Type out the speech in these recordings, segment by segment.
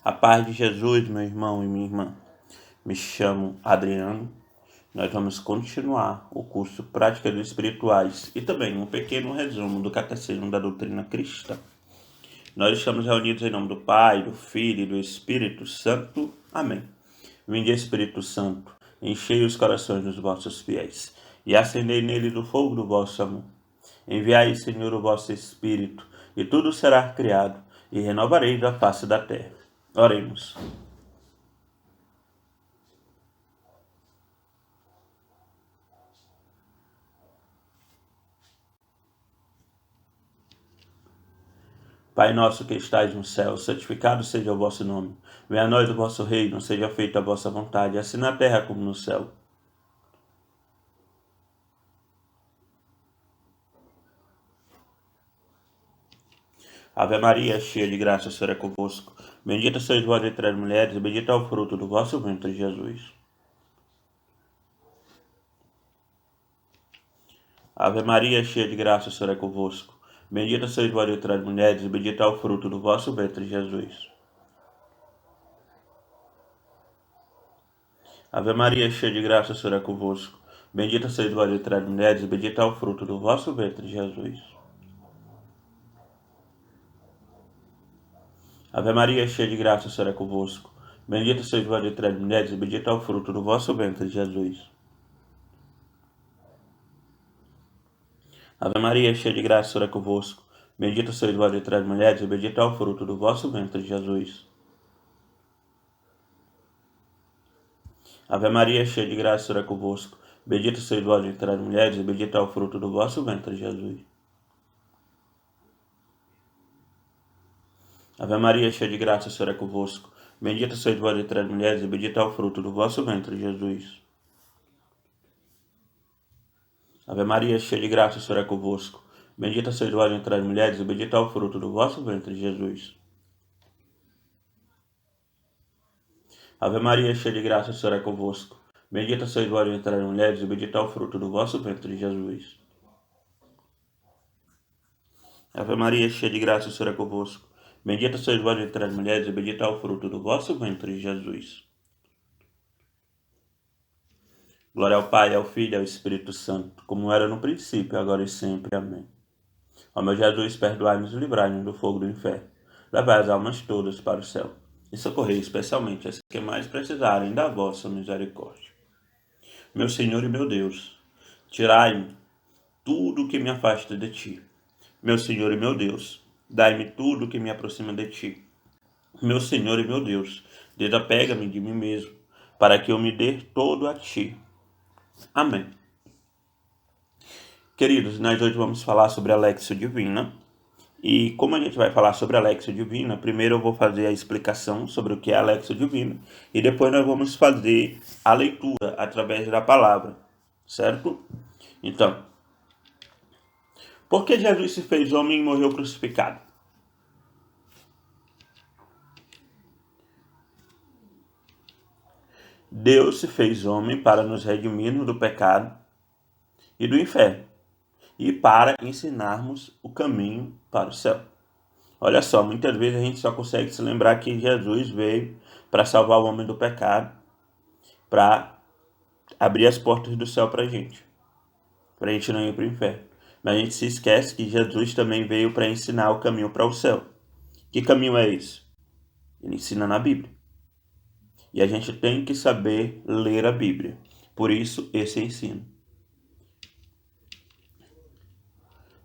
A paz de Jesus, meu irmão e minha irmã. Me chamo Adriano. Nós vamos continuar o curso Práticas Espirituais e também um pequeno resumo do Catecismo da Doutrina Cristã. Nós estamos reunidos em nome do Pai, do Filho e do Espírito Santo. Amém. Vinde, Espírito Santo, enchei os corações dos vossos fiéis e acendei neles o fogo do vosso amor. Enviai, Senhor, o vosso Espírito, e tudo será criado, e renovareis a face da terra. Oremos. Pai nosso que estais no céu, santificado seja o vosso nome. Venha a nós o vosso reino, seja feita a vossa vontade, assim na terra como no céu. Ave Maria, cheia de graça, o Senhor é convosco. Bendita sois vós entre as mulheres, e bendito é o fruto do vosso ventre, Jesus. Ave Maria, cheia de graça, o Senhor é convosco. Bendita sois vós entre as mulheres, e bendito é o fruto do vosso ventre, Jesus. Ave Maria, cheia de graça, o Senhor é convosco. Bendita sois vós entre as mulheres, e bendito é o fruto do vosso ventre, Jesus. Ave Maria, cheia de graça, o Senhor é convosco. Bendita sois vós entre as mulheres, e bendito é o fruto do vosso ventre, Jesus. Ave Maria, cheia de graça, o Senhor é convosco. Bendita sois vós entre as mulheres, e bendito é o fruto do vosso ventre, Jesus. Ave Maria, cheia de graça, o Senhor é convosco. Bendita sois vós entre as mulheres, e bendito é o fruto do vosso ventre, Jesus. Ave Maria, cheia de graça, o Senhor é convosco. Bendita sois vós entre as mulheres, e bendito é o fruto do vosso ventre, Jesus. Ave Maria, cheia de graça, o Senhor é convosco. Bendita sois vós entre as mulheres, e bendito é o fruto do vosso ventre, Jesus. Ave Maria, cheia de graça, o Senhor é convosco. Bendita sois vós entre as mulheres, e bendito é o fruto do vosso ventre, Jesus. Ave Maria, cheia de graça, o Senhor é convosco. Bendita sois vós entre as mulheres, e bendito é o fruto do vosso ventre, Jesus. Glória ao Pai, ao Filho e ao Espírito Santo, como era no princípio, agora e sempre. Amém. Ó meu Jesus, perdoai-nos e livrai-nos do fogo do inferno. Levai as almas todas para o céu e socorrei especialmente as que mais precisarem da vossa misericórdia. Meu Senhor e meu Deus, tirai-me tudo que me afasta de ti. Meu Senhor e meu Deus, dai-me tudo que me aproxima de ti. Meu Senhor e meu Deus, desapega-me de mim mesmo, para que eu me dê todo a ti. Amém. Queridos, nós hoje vamos falar sobre a Léxio Divina. E como a gente vai falar sobre a Léxio Divina, primeiro eu vou fazer a explicação sobre o que é a Léxio Divina e depois nós vamos fazer a leitura através da palavra, certo? Então, por que Jesus se fez homem e morreu crucificado? Deus se fez homem para nos redimirmos do pecado e do inferno e para ensinarmos o caminho para o céu. Olha só, muitas vezes a gente só consegue se lembrar que Jesus veio para salvar o homem do pecado, para abrir as portas do céu para a gente não ir para o inferno. Mas a gente se esquece que Jesus também veio para ensinar o caminho para o céu. Que caminho é esse? Ele ensina na Bíblia. E a gente tem que saber ler a Bíblia. Por isso, esse ensino.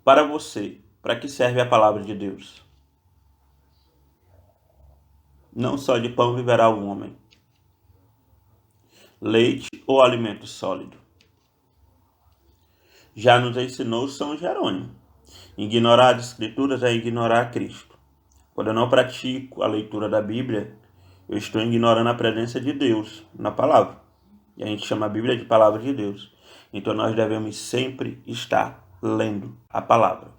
Para você, para que serve a palavra de Deus? Não só de pão viverá o homem. Leite ou alimento sólido? Já nos ensinou São Jerônimo. Ignorar as Escrituras é ignorar Cristo. Quando eu não pratico a leitura da Bíblia, eu estou ignorando a presença de Deus na palavra. E a gente chama a Bíblia de palavra de Deus. Então nós devemos sempre estar lendo a palavra.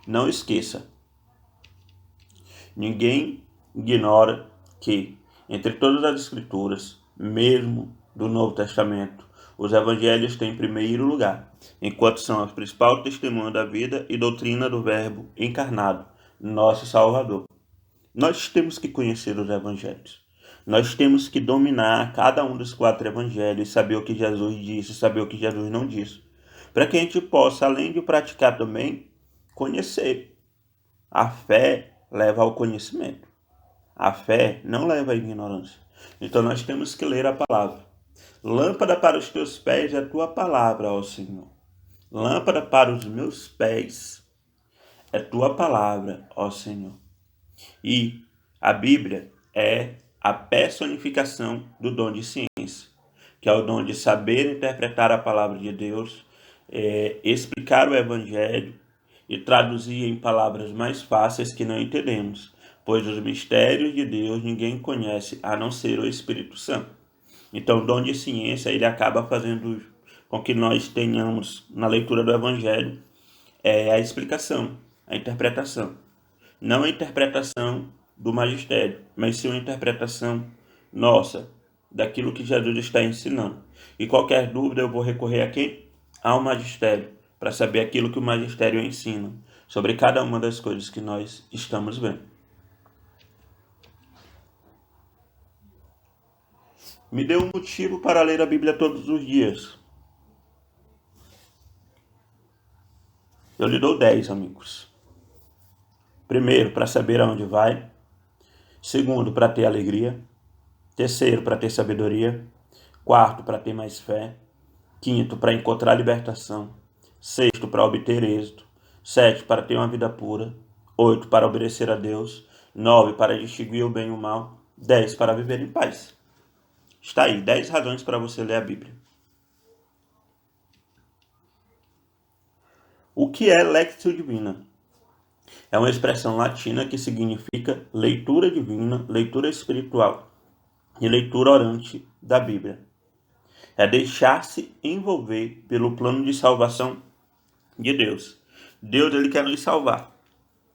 Não esqueça, ninguém ignora que, entre todas as Escrituras, mesmo do Novo Testamento, os evangelhos têm em primeiro lugar, enquanto são o principal testemunho da vida e doutrina do Verbo encarnado, nosso Salvador. Nós temos que conhecer os evangelhos. Nós temos que dominar cada um dos 4 evangelhos, saber o que Jesus disse, saber o que Jesus não disse, para que a gente possa, além de praticar também, conhecer. A fé leva ao conhecimento. A fé não leva à ignorância. Então nós temos que ler a palavra. Lâmpada para os teus pés é a tua palavra, ó Senhor. Lâmpada para os meus pés é tua palavra, ó Senhor. E a Bíblia é a personificação do dom de ciência, que é o dom de saber interpretar a palavra de Deus, explicar o Evangelho e traduzir em palavras mais fáceis que não entendemos, pois os mistérios de Deus ninguém conhece a não ser o Espírito Santo. Então, o dom de ciência ele acaba fazendo com que nós tenhamos na leitura do Evangelho a explicação, a interpretação. Não a interpretação do magistério, mas sim uma interpretação nossa, daquilo que Jesus está ensinando. E qualquer dúvida eu vou recorrer a quem? Ao magistério, para saber aquilo que o magistério ensina sobre cada uma das coisas que nós estamos vendo. Me dê um motivo para ler a Bíblia todos os dias. Eu lhe dou 10, amigos. Primeiro, para saber aonde vai. Segundo, para ter alegria. Terceiro, para ter sabedoria. Quarto, para ter mais fé. Quinto, para encontrar libertação. Sexto, para obter êxito. Sete, para ter uma vida pura. Oito, para obedecer a Deus. 9, para distinguir o bem e o mal. 10, para viver em paz. Está aí, 10 razões para você ler a Bíblia. O que é Lectio Divina? É uma expressão latina que significa leitura divina, leitura espiritual e leitura orante da Bíblia. É deixar-se envolver pelo plano de salvação de Deus. Deus ele quer nos salvar.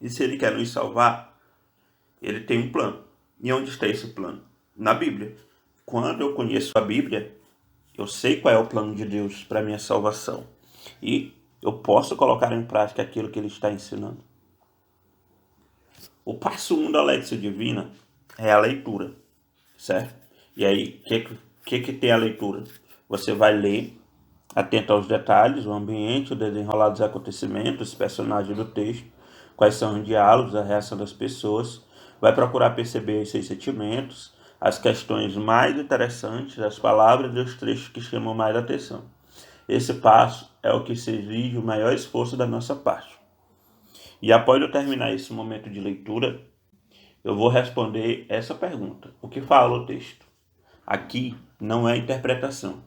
E se ele quer nos salvar, ele tem um plano. E onde está esse plano? Na Bíblia. Quando eu conheço a Bíblia, eu sei qual é o plano de Deus para a minha salvação. E eu posso colocar em prática aquilo que ele está ensinando. O passo 1 da Lectio Divina é a leitura, certo? E aí, o que tem a leitura? Você vai ler, atento aos detalhes, o ambiente, o desenrolar dos acontecimentos, os personagens do texto, quais são os diálogos, a reação das pessoas, vai procurar perceber os seus sentimentos, as questões mais interessantes, as palavras e os trechos que chamam mais atenção. Esse passo é o que se exige o maior esforço da nossa parte. E após eu terminar esse momento de leitura, eu vou responder essa pergunta. O que fala o texto? Aqui não é interpretação.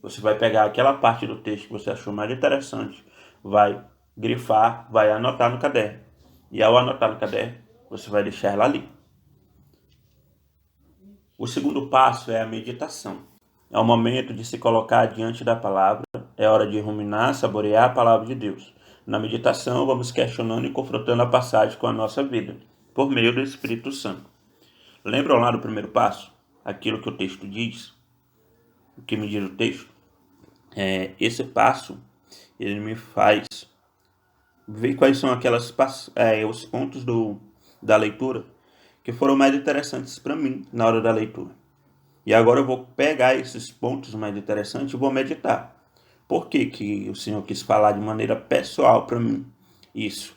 Você vai pegar aquela parte do texto que você achou mais interessante, vai grifar, vai anotar no caderno. E ao anotar no caderno, você vai deixar ela ali. O segundo passo é a meditação. É o momento de se colocar diante da palavra, é hora de ruminar, saborear a palavra de Deus. Na meditação, vamos questionando e confrontando a passagem com a nossa vida, por meio do Espírito Santo. Lembram lá do primeiro passo? Aquilo que o texto diz? O que me diz o texto? Esse passo, ele me faz ver quais são os pontos da leitura que foram mais interessantes para mim na hora da leitura. E agora eu vou pegar esses pontos mais interessantes e vou meditar. Por que o Senhor quis falar de maneira pessoal para mim isso?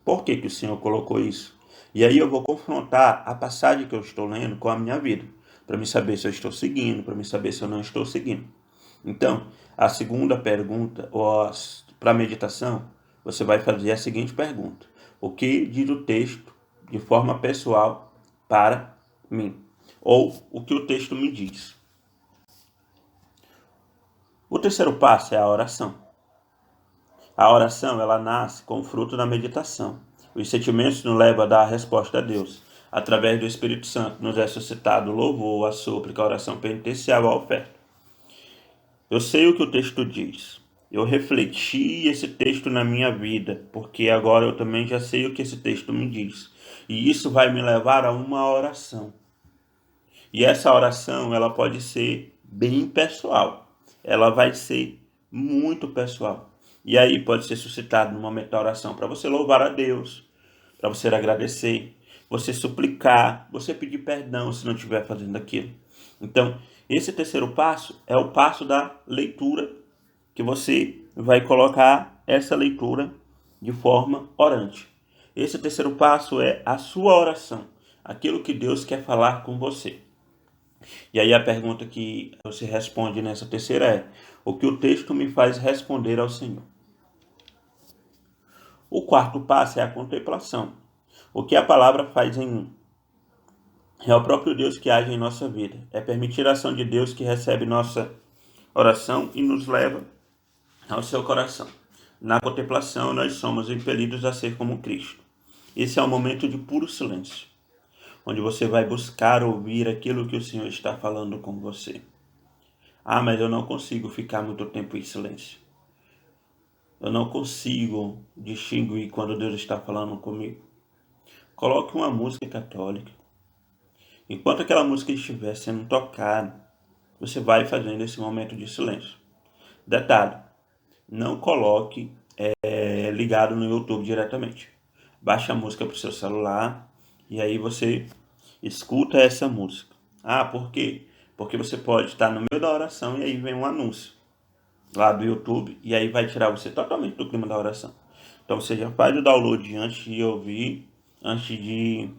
Por que o Senhor colocou isso? E aí eu vou confrontar a passagem que eu estou lendo com a minha vida, para me saber se eu estou seguindo, para me saber se eu não estou seguindo. Então, a segunda pergunta, para a meditação, você vai fazer a seguinte pergunta: o que diz o texto de forma pessoal para mim? Ou o que o texto me diz? O terceiro passo é a oração. A oração, ela nasce com o fruto da meditação. Os sentimentos nos levam a dar a resposta a Deus. Através do Espírito Santo nos é suscitado o louvor, a súplica, a oração penitencial, a oferta. Eu sei o que o texto diz. Eu refleti esse texto na minha vida, porque agora eu também já sei o que esse texto me diz. E isso vai me levar a uma oração. E essa oração, ela pode ser bem pessoal. Ela vai ser muito pessoal. E aí pode ser suscitado no momento da oração para você louvar a Deus, para você agradecer. você suplicar, você pedir perdão se não estiver fazendo aquilo. Então, esse terceiro passo é o passo da leitura, que você vai colocar essa leitura de forma orante. Esse terceiro passo é a sua oração, aquilo que Deus quer falar com você. E aí a pergunta que você responde nessa terceira é: o que o texto me faz responder ao Senhor? O quarto passo é a contemplação. O que a palavra faz em mim? É o próprio Deus que age em nossa vida. É permitir a ação de Deus que recebe nossa oração e nos leva ao seu coração. Na contemplação, nós somos impelidos a ser como Cristo. Esse é um momento de puro silêncio, onde você vai buscar ouvir aquilo que o Senhor está falando com você. Ah, mas eu não consigo ficar muito tempo em silêncio. Eu não consigo distinguir quando Deus está falando comigo. Coloque uma música católica. Enquanto aquela música estiver sendo tocada, você vai fazendo esse momento de silêncio. Detalhe, não coloque ligado no YouTube diretamente. Baixe a música para o seu celular e aí você escuta essa música. Ah, por quê? Porque você pode estar no meio da oração e aí vem um anúncio lá do YouTube e aí vai tirar você totalmente do clima da oração. Então você já faz o download antes de ouvir, antes de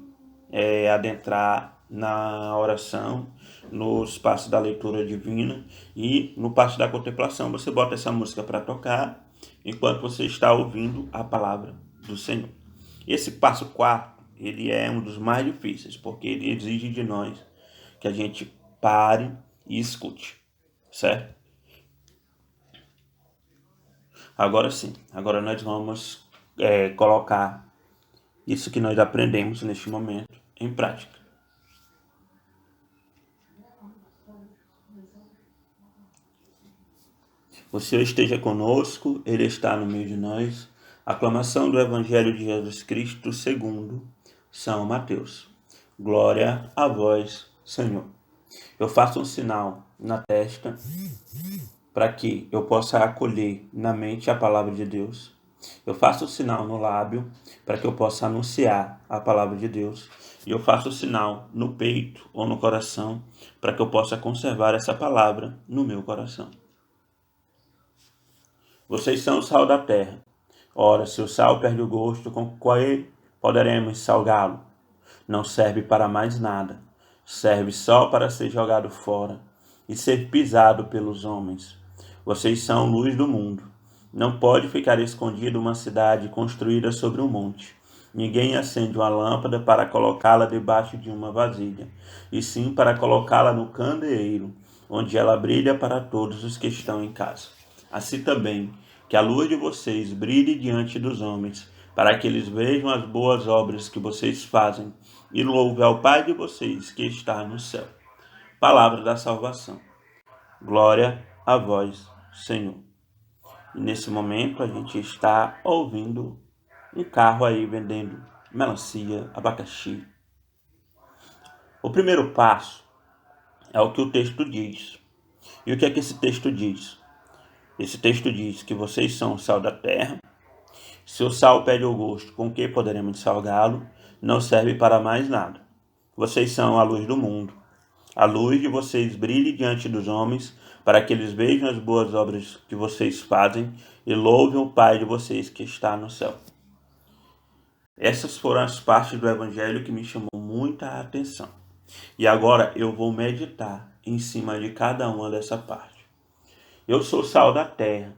adentrar na oração, no espaço da leitura divina e no passo da contemplação você bota essa música para tocar enquanto você está ouvindo a palavra do Senhor. Esse passo quarto, ele é um dos mais difíceis, porque ele exige de nós que a gente pare e escute, certo? Agora sim, agora nós vamos colocar isso que nós aprendemos neste momento em prática. O Senhor esteja conosco, Ele está no meio de nós. Aclamação do Evangelho de Jesus Cristo segundo São Mateus. Glória a vós, Senhor. Eu faço um sinal na testa para que eu possa acolher na mente a palavra de Deus. Eu faço um sinal no lábio para que eu possa anunciar a palavra de Deus. E eu faço um sinal no peito ou no coração para que eu possa conservar essa palavra no meu coração. Vocês são o sal da terra. Ora, se o sal perde o gosto, com qual poderemos salgá-lo? Não serve para mais nada. Serve só para ser jogado fora e ser pisado pelos homens. Vocês são luz do mundo. Não pode ficar escondida uma cidade construída sobre um monte. Ninguém acende uma lâmpada para colocá-la debaixo de uma vasilha, e sim para colocá-la no candeeiro, onde ela brilha para todos os que estão em casa. Assim também, que a luz de vocês brilhe diante dos homens, para que eles vejam as boas obras que vocês fazem e louvem ao Pai de vocês que está no céu. Palavra da salvação. Glória a vós, Senhor. E nesse momento a gente está ouvindo um carro aí vendendo melancia, abacaxi. O primeiro passo é o que o texto diz. E o que é que esse texto diz? Esse texto diz que vocês são o sal da terra. Se o sal perde o gosto, com que poderemos salgá-lo? Não serve para mais nada. Vocês são a luz do mundo. A luz de vocês brilhe diante dos homens, para que eles vejam as boas obras que vocês fazem e louvem o Pai de vocês que está no céu. Essas foram as partes do Evangelho que me chamou muita atenção. E agora eu vou meditar em cima de cada uma dessa parte. Eu sou sal da terra.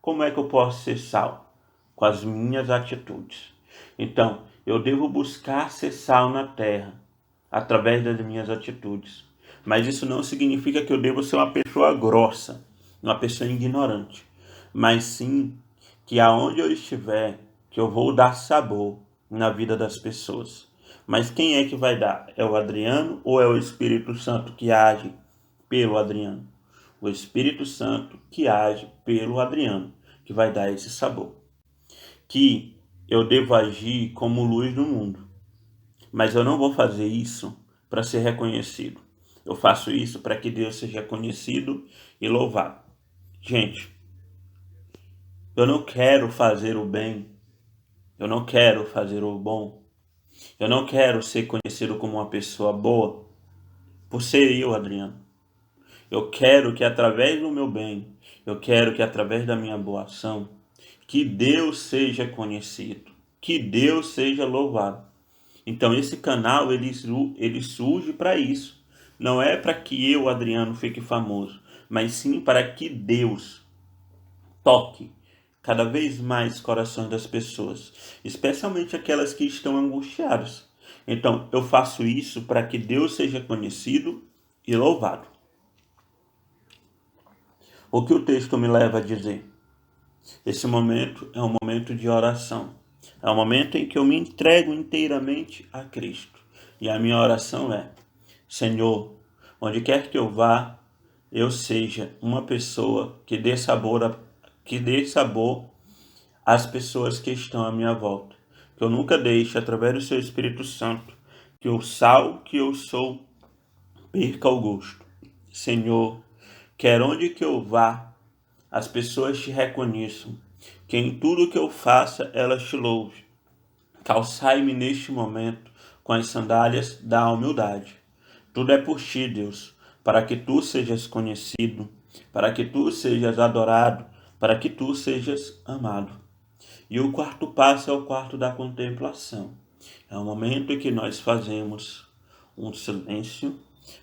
Como é que eu posso ser sal? Com as minhas atitudes. Então, eu devo buscar ser sal na terra, através das minhas atitudes. Mas isso não significa que eu devo ser uma pessoa grossa, uma pessoa ignorante. Mas sim que aonde eu estiver, que eu vou dar sabor na vida das pessoas. Mas quem é que vai dar? É o Adriano ou é o Espírito Santo que age pelo Adriano? O Espírito Santo que age pelo Adriano, que vai dar esse sabor. Que eu devo agir como luz do mundo. Mas eu não vou fazer isso para ser reconhecido. Eu faço isso para que Deus seja conhecido e louvado. Gente, eu não quero fazer o bem. Eu não quero fazer o bom Eu não quero ser conhecido como uma pessoa boa por ser eu, Adriano. Eu quero que através do meu bem, eu quero que através da minha boa ação, que Deus seja conhecido, que Deus seja louvado. Então esse canal ele surge para isso. Não é para que eu, Adriano, fique famoso, mas sim para que Deus toque cada vez mais os corações das pessoas, especialmente aquelas que estão angustiadas. Então eu faço isso para que Deus seja conhecido e louvado. O que o texto me leva a dizer? Esse momento é um momento de oração. É um momento em que eu me entrego inteiramente a Cristo. E a minha oração é: Senhor, onde quer que eu vá, eu seja uma pessoa que dê sabor às pessoas que estão à minha volta. Que eu nunca deixe, através do seu Espírito Santo, que o sal que eu sou perca o gosto. Senhor, quer onde que eu vá, as pessoas te reconheçam, que em tudo que eu faça elas te louvem. Calçai-me neste momento com as sandálias da humildade. Tudo é por ti, Deus, para que tu sejas conhecido, para que tu sejas adorado, para que tu sejas amado. E o quarto passo é o quarto da contemplação. É o momento em que nós fazemos um silêncio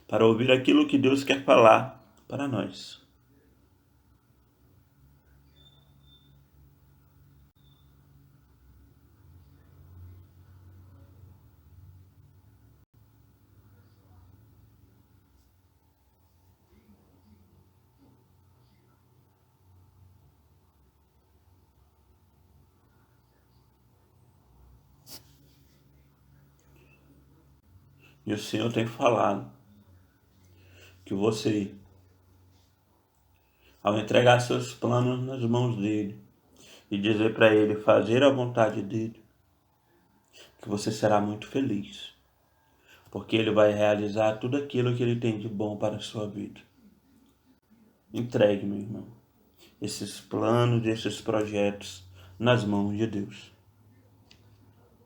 para ouvir aquilo que Deus quer falar para nós. E o Senhor tem falado que você, ao entregar seus planos nas mãos dele e dizer para ele fazer a vontade dele, que você será muito feliz, porque ele vai realizar tudo aquilo que ele tem de bom para a sua vida. Entregue, meu irmão, esses planos, esses projetos nas mãos de Deus.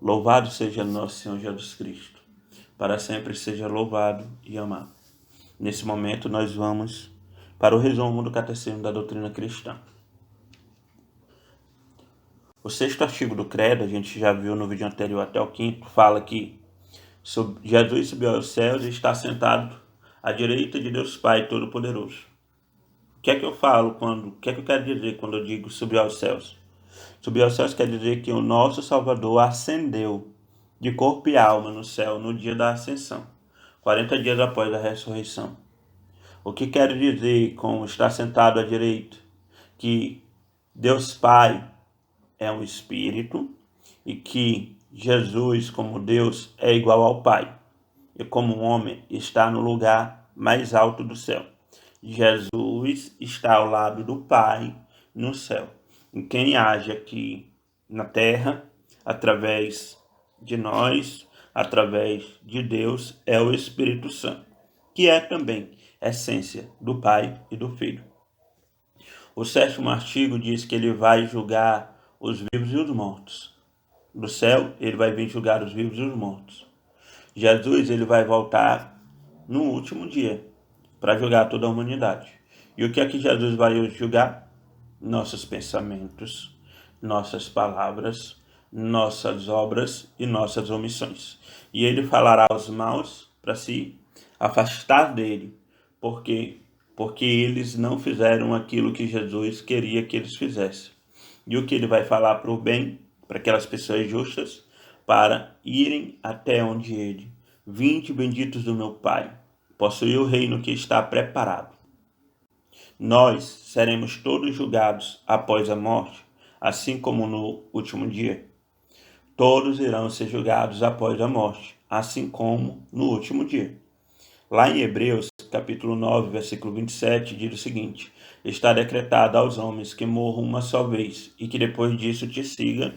Louvado seja nosso Senhor Jesus Cristo, para sempre seja louvado e amado. Nesse momento nós vamos para o resumo do Catecismo da Doutrina Cristã. O sexto artigo do credo, a gente já viu no vídeo anterior até o quinto, fala que Jesus subiu aos céus e está sentado à direita de Deus Pai Todo-Poderoso. O que é que eu falo o que é que eu quero dizer quando eu digo subiu aos céus? Subir aos céus quer dizer que o nosso Salvador ascendeu de corpo e alma no céu no dia da ascensão, 40 dias após a ressurreição. O que quer dizer com estar sentado à direita? Que Deus Pai é um Espírito e que Jesus, como Deus, é igual ao Pai. E como homem, está no lugar mais alto do céu. Jesus está ao lado do Pai no céu. E quem age aqui na terra, através de nós, através de Deus, é o Espírito Santo, que é também essência do Pai e do Filho. O sétimo artigo diz que ele vai julgar os vivos e os mortos. Do céu, ele vai vir julgar os vivos e os mortos. Jesus, ele vai voltar no último dia para julgar toda a humanidade. E o que é que Jesus vai julgar? Nossos pensamentos, nossas palavras, nossas obras e nossas omissões. E ele falará aos maus para se afastar dele, porque eles não fizeram aquilo que Jesus queria que eles fizessem. E o que ele vai falar para o bem, para aquelas pessoas justas, para irem até onde ele. Vinde benditos do meu Pai, possuir o reino que está preparado. Nós seremos todos julgados após a morte, assim como no último dia. Todos irão ser julgados após a morte, assim como no último dia. Lá em Hebreus, capítulo 9, versículo 27, diz o seguinte: está decretado aos homens que morram uma só vez e que depois disso te siga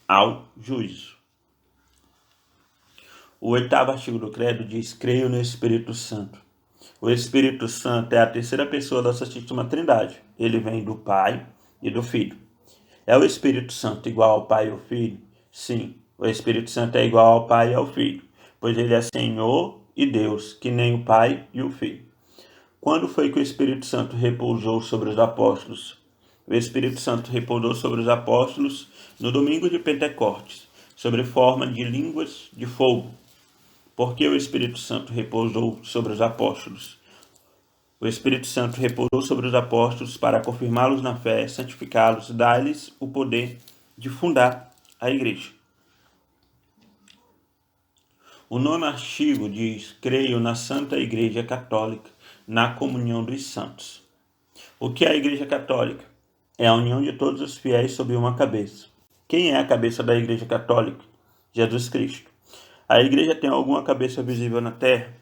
ao juízo. O oitavo artigo do credo diz: creio no Espírito Santo. O Espírito Santo é a terceira pessoa da Santíssima Trindade. Ele vem do Pai e do Filho. É o Espírito Santo igual ao Pai e ao Filho? Sim. O Espírito Santo é igual ao Pai e ao Filho, pois ele é Senhor e Deus, que nem o Pai e o Filho. Quando foi que o Espírito Santo repousou sobre os apóstolos? O Espírito Santo repousou sobre os apóstolos no domingo de Pentecostes, sobre forma de línguas de fogo. Por que o Espírito Santo repousou sobre os apóstolos? O Espírito Santo repousou sobre os apóstolos para confirmá-los na fé, santificá-los, dar-lhes o poder de fundar a igreja. O nono artigo diz: creio na Santa Igreja Católica, na comunhão dos santos. O que é a Igreja Católica? É a união de todos os fiéis sob uma cabeça. Quem é a cabeça da Igreja Católica? Jesus Cristo. A Igreja tem alguma cabeça visível na terra?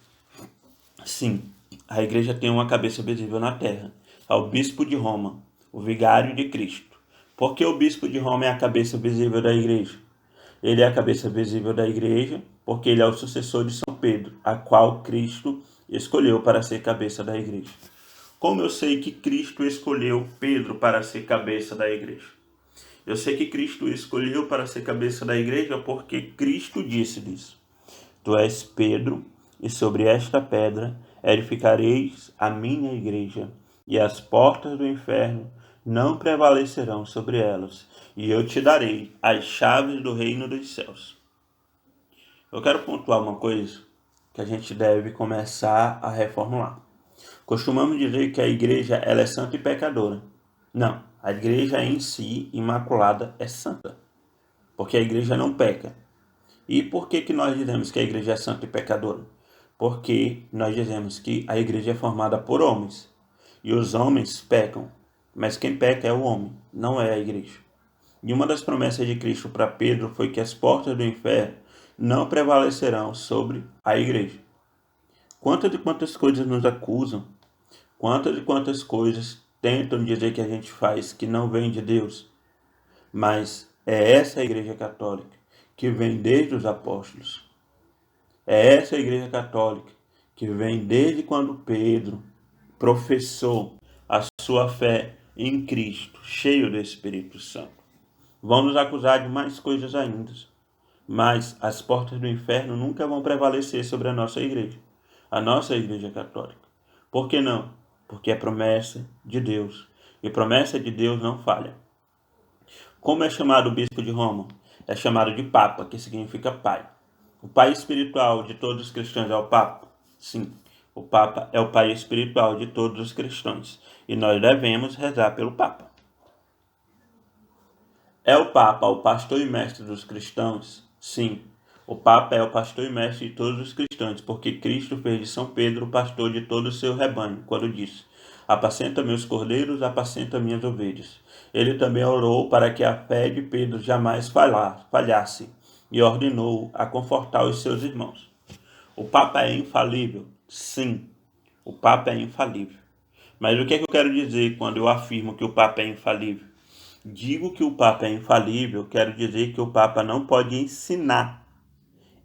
Sim, a Igreja tem uma cabeça visível na terra. É o Bispo de Roma, o Vigário de Cristo. Por que o Bispo de Roma é a cabeça visível da Igreja? Ele é a cabeça visível da Igreja porque ele é o sucessor de São Pedro, a qual Cristo escolheu para ser cabeça da Igreja. Como eu sei que Cristo escolheu Pedro para ser cabeça da Igreja? Eu sei que Cristo escolheu para ser cabeça da Igreja porque Cristo disse-lhes: Tu és Pedro, e sobre esta pedra edificareis a minha Igreja, e as portas do inferno não prevalecerão sobre elas, e eu te darei as chaves do reino dos céus. Eu quero pontuar uma coisa que a gente deve começar a reformular. Costumamos dizer que a igreja ela é santa e pecadora. Não, a igreja em si, imaculada, é santa, porque a igreja não peca. E por que nós dizemos que a igreja é santa e pecadora? Porque nós dizemos que a igreja é formada por homens, e os homens pecam, mas quem peca é o homem, não é a igreja. E uma das promessas de Cristo para Pedro foi que as portas do inferno não prevalecerão sobre a igreja. Quantas e quantas coisas nos acusam, quantas e quantas coisas tentam dizer que a gente faz que não vem de Deus, mas é essa a igreja católica que vem desde os apóstolos. É essa a igreja católica que vem desde quando Pedro professou a sua fé em Cristo, cheio do Espírito Santo. Vão nos acusar de mais coisas ainda, mas as portas do inferno nunca vão prevalecer sobre a nossa igreja católica. Por que não? Porque é promessa de Deus, e promessa de Deus não falha. Como é chamado o bispo de Roma? É chamado de Papa, que significa pai. O pai espiritual de todos os cristãos é o Papa? Sim, o Papa é o pai espiritual de todos os cristãos, e nós devemos rezar pelo Papa. É o Papa o pastor e mestre dos cristãos? Sim, o Papa é o pastor e mestre de todos os cristãos, porque Cristo fez de São Pedro o pastor de todo o seu rebanho, quando disse: apacenta meus cordeiros, apacenta minhas ovelhas. Ele também orou para que a fé de Pedro jamais falhasse, e ordenou a confortar os seus irmãos. O Papa é infalível? Sim, o Papa é infalível. Mas o que é que eu quero dizer quando eu afirmo que o Papa é infalível? Digo que o Papa é infalível, quero dizer que o Papa não pode ensinar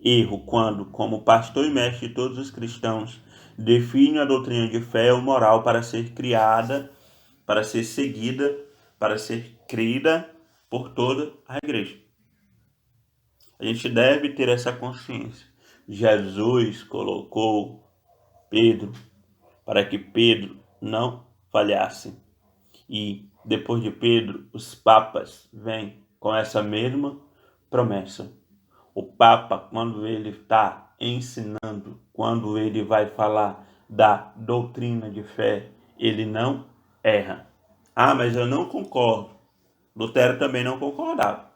erro quando, como pastor e mestre de todos os cristãos, define a doutrina de fé ou moral para ser criada, para ser seguida, para ser crida por toda a igreja. A gente deve ter essa consciência. Jesus colocou Pedro para que Pedro não falhasse. E depois de Pedro, os papas vêm com essa mesma promessa. O Papa, quando ele está ensinando, quando ele vai falar da doutrina de fé, ele não erra. Ah, mas eu não concordo. Lutero também não concordava.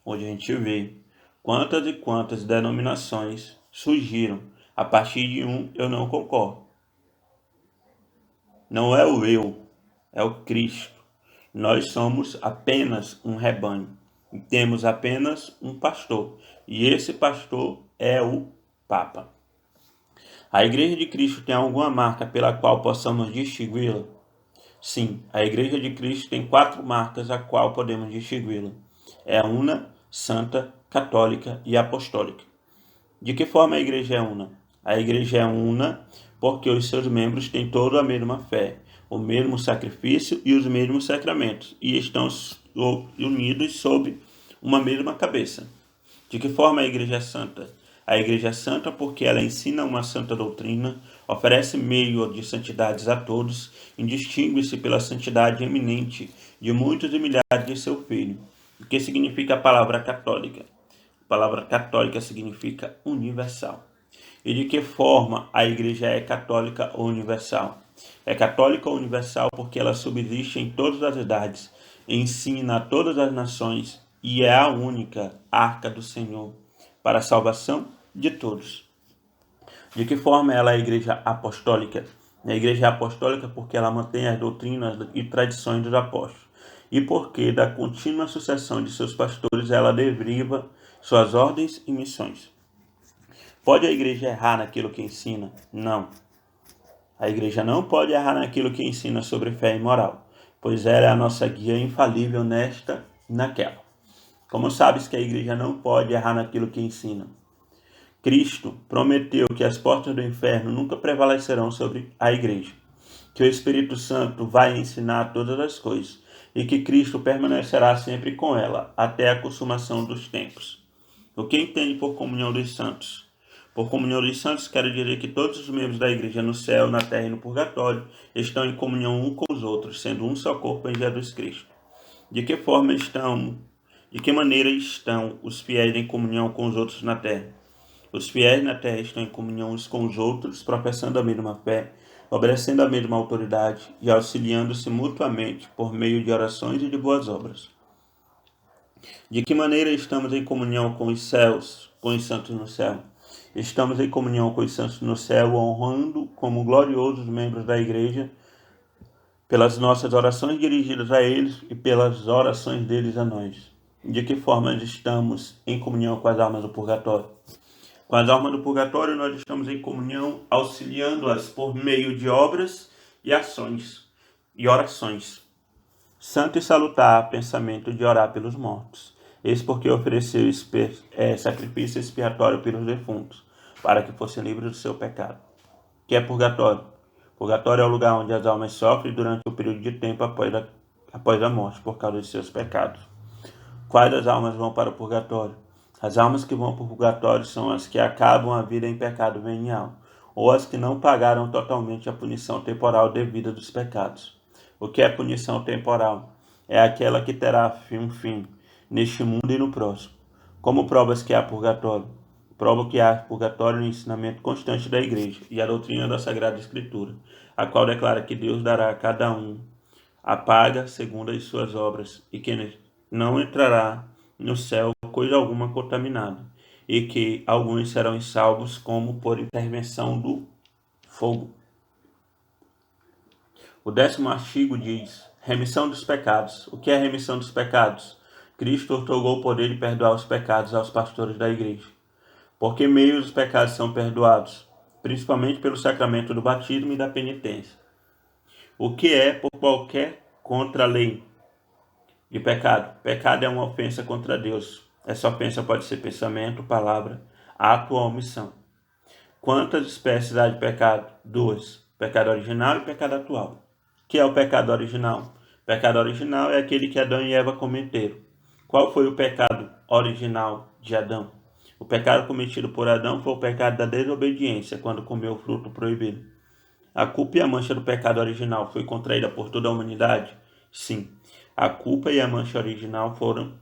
Hoje a gente vê quantas e quantas denominações surgiram. A partir de eu não concordo. Não é o eu, é o Cristo. Nós somos apenas um rebanho. E temos apenas um pastor. E esse pastor é o Papa. A Igreja de Cristo tem alguma marca pela qual possamos distingui-la? Sim, a Igreja de Cristo tem 4 marcas a qual podemos distingui-la. É una, santa, católica e apostólica. De que forma a Igreja é una? A Igreja é una porque os seus membros têm toda a mesma fé, o mesmo sacrifício e os mesmos sacramentos, e estão unidos sob uma mesma cabeça. De que forma a igreja é santa? A igreja é santa porque ela ensina uma santa doutrina, oferece meio de santidades a todos e distingue-se pela santidade eminente de muitos e milhares de seu filho. O que significa a palavra católica? A palavra católica significa universal. E de que forma a igreja é católica ou universal? É católica ou universal porque ela subsiste em todas as idades, ensina a todas as nações e é a única arca do Senhor para a salvação de todos. De que forma ela é a igreja apostólica? A igreja é apostólica porque ela mantém as doutrinas e tradições dos apóstolos. E porque da contínua sucessão de seus pastores ela deriva suas ordens e missões. Pode a igreja errar naquilo que ensina? Não. A igreja não pode errar naquilo que ensina sobre fé e moral, pois ela é a nossa guia infalível nesta e naquela. Como sabes que a igreja não pode errar naquilo que ensina? Cristo prometeu que as portas do inferno nunca prevalecerão sobre a igreja, que o Espírito Santo vai ensinar todas as coisas e que Cristo permanecerá sempre com ela até a consumação dos tempos. O que entende por comunhão dos santos? Por comunhão dos santos, quero dizer que todos os membros da igreja no céu, na terra e no purgatório estão em comunhão um com os outros, sendo um só corpo em Jesus Cristo. De que forma estão, de que maneira estão os fiéis em comunhão com os outros na terra? Os fiéis na terra estão em comunhão uns com os outros, professando a mesma fé, obedecendo a mesma autoridade e auxiliando-se mutuamente por meio de orações e de boas obras. De que maneira estamos em comunhão com os céus, com os santos no céu? Estamos em comunhão com os santos no céu, honrando como gloriosos membros da igreja, pelas nossas orações dirigidas a eles e pelas orações deles a nós. De que forma estamos em comunhão com as almas do purgatório? Com as almas do purgatório, nós estamos em comunhão, auxiliando-as por meio de obras e ações e orações. Santo e salutar pensamento de orar pelos mortos. Eis porque ofereceu sacrifício expiatório pelos defuntos, para que fossem livres do seu pecado. Que é purgatório? Purgatório é o lugar onde as almas sofrem durante o período de tempo após a morte, por causa de seus pecados. Quais das almas vão para o purgatório? As almas que vão para o purgatório são as que acabam a vida em pecado venial, ou as que não pagaram totalmente a punição temporal devida dos pecados. O que é punição temporal? É aquela que terá um fim neste mundo e no próximo. Como provas que há purgatório? Prova que há purgatório no ensinamento constante da igreja e a doutrina da Sagrada Escritura, a qual declara que Deus dará a cada um a paga segundo as suas obras e que não entrará no céu coisa alguma contaminada, e que alguns serão salvos como por intervenção do fogo. O 10º artigo diz: remissão dos pecados. O que é remissão dos pecados? Cristo otorgou o poder de perdoar os pecados aos pastores da igreja. Por que meio os pecados são perdoados? Principalmente pelo sacramento do batismo e da penitência. O que é por qualquer contra-lei de pecado? Pecado é uma ofensa contra Deus. Essa ofensa pode ser pensamento, palavra, ato ou omissão. Quantas espécies há de pecado? 2. Pecado original e pecado atual. O que é o pecado original? O pecado original é aquele que Adão e Eva cometeram. Qual foi o pecado original de Adão? O pecado cometido por Adão foi o pecado da desobediência, quando comeu o fruto proibido. A culpa e a mancha do pecado original foi contraída por toda a humanidade? Sim. A culpa e a mancha original foram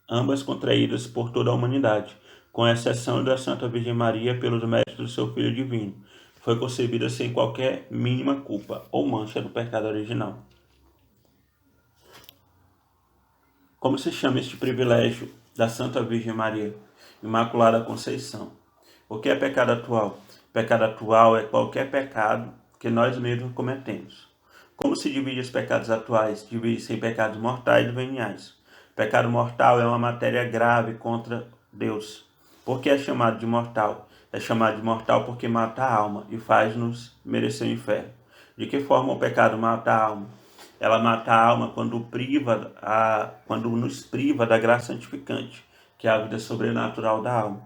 ambas contraídas por toda a humanidade, com exceção da Santa Virgem Maria pelos méritos do seu Filho Divino. Foi concebida sem qualquer mínima culpa ou mancha do pecado original. Como se chama este privilégio da Santa Virgem Maria, Imaculada Conceição? O que é pecado atual? Pecado atual é qualquer pecado que nós mesmos cometemos. Como se divide os pecados atuais? Divide-se em pecados mortais e veniais. Pecado mortal é uma matéria grave contra Deus. Por que é chamado de mortal? É chamado de mortal porque mata a alma e faz-nos merecer o inferno. De que forma o pecado mata a alma? Ela mata a alma quando nos priva da graça santificante, que é a vida sobrenatural da alma.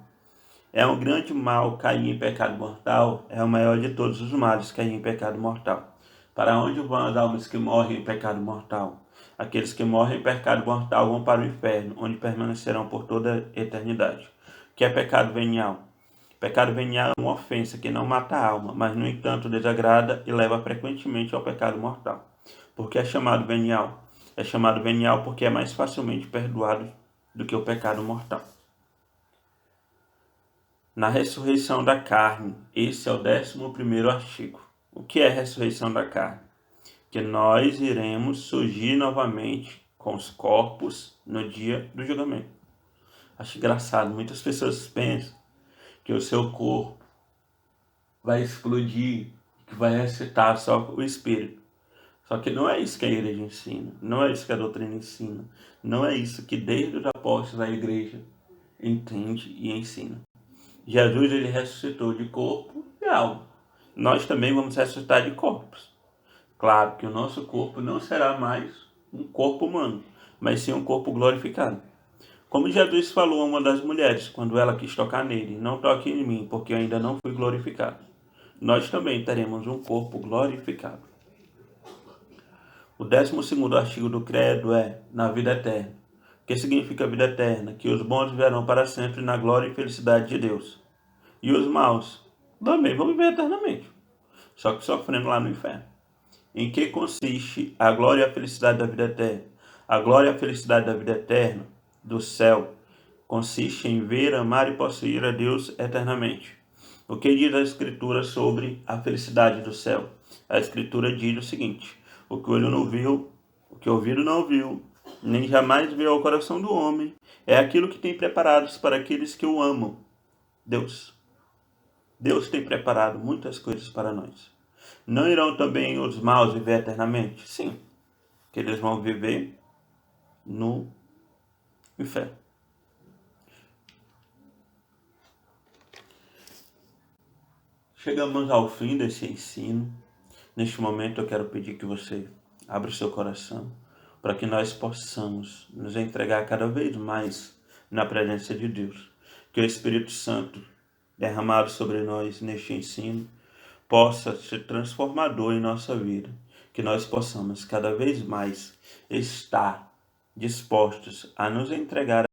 É um grande mal cair em pecado mortal, é o maior de todos os males cair em pecado mortal. Para onde vão as almas que morrem em pecado mortal? Aqueles que morrem em pecado mortal vão para o inferno, onde permanecerão por toda a eternidade. O que é pecado venial? Pecado venial é uma ofensa que não mata a alma, mas no entanto desagrada e leva frequentemente ao pecado mortal. Por que é chamado venial? É chamado venial porque é mais facilmente perdoado do que o pecado mortal. Na ressurreição da carne, esse é o 11º artigo. O que é a ressurreição da carne? Que nós iremos surgir novamente com os corpos no dia do julgamento. Acho engraçado, muitas pessoas pensam que o seu corpo vai explodir, que vai ressuscitar só o espírito. Só que não é isso que a igreja ensina, não é isso que a doutrina ensina, não é isso que desde os apóstolos a igreja entende e ensina. Jesus ele ressuscitou de corpo e alma. Nós também vamos ressuscitar de corpos. Claro que o nosso corpo não será mais um corpo humano, mas sim um corpo glorificado. Como Jesus falou a uma das mulheres, quando ela quis tocar nele: não toque em mim, porque eu ainda não fui glorificado. Nós também teremos um corpo glorificado. O 12º artigo do credo é na vida eterna. O que significa vida eterna? Que os bons viverão para sempre na glória e felicidade de Deus. E os maus também vão viver eternamente, só que sofrendo lá no inferno. Em que consiste a glória e a felicidade da vida eterna? A glória e a felicidade da vida eterna, do céu, consiste em ver, amar e possuir a Deus eternamente. O que diz a Escritura sobre a felicidade do céu? A Escritura diz o seguinte: o que o olho não viu, o que o ouvido não viu, nem jamais veio ao coração do homem, é aquilo que tem preparados para aqueles que o amam. Deus. Deus tem preparado muitas coisas para nós. Não irão também os maus viver eternamente? Sim, que eles vão viver no inferno. Chegamos ao fim desse ensino. Neste momento eu quero pedir que você abra o seu coração para que nós possamos nos entregar cada vez mais na presença de Deus. Que o Espírito Santo derramado sobre nós neste ensino possa ser transformador em nossa vida. Que nós possamos cada vez mais estar dispostos a nos entregar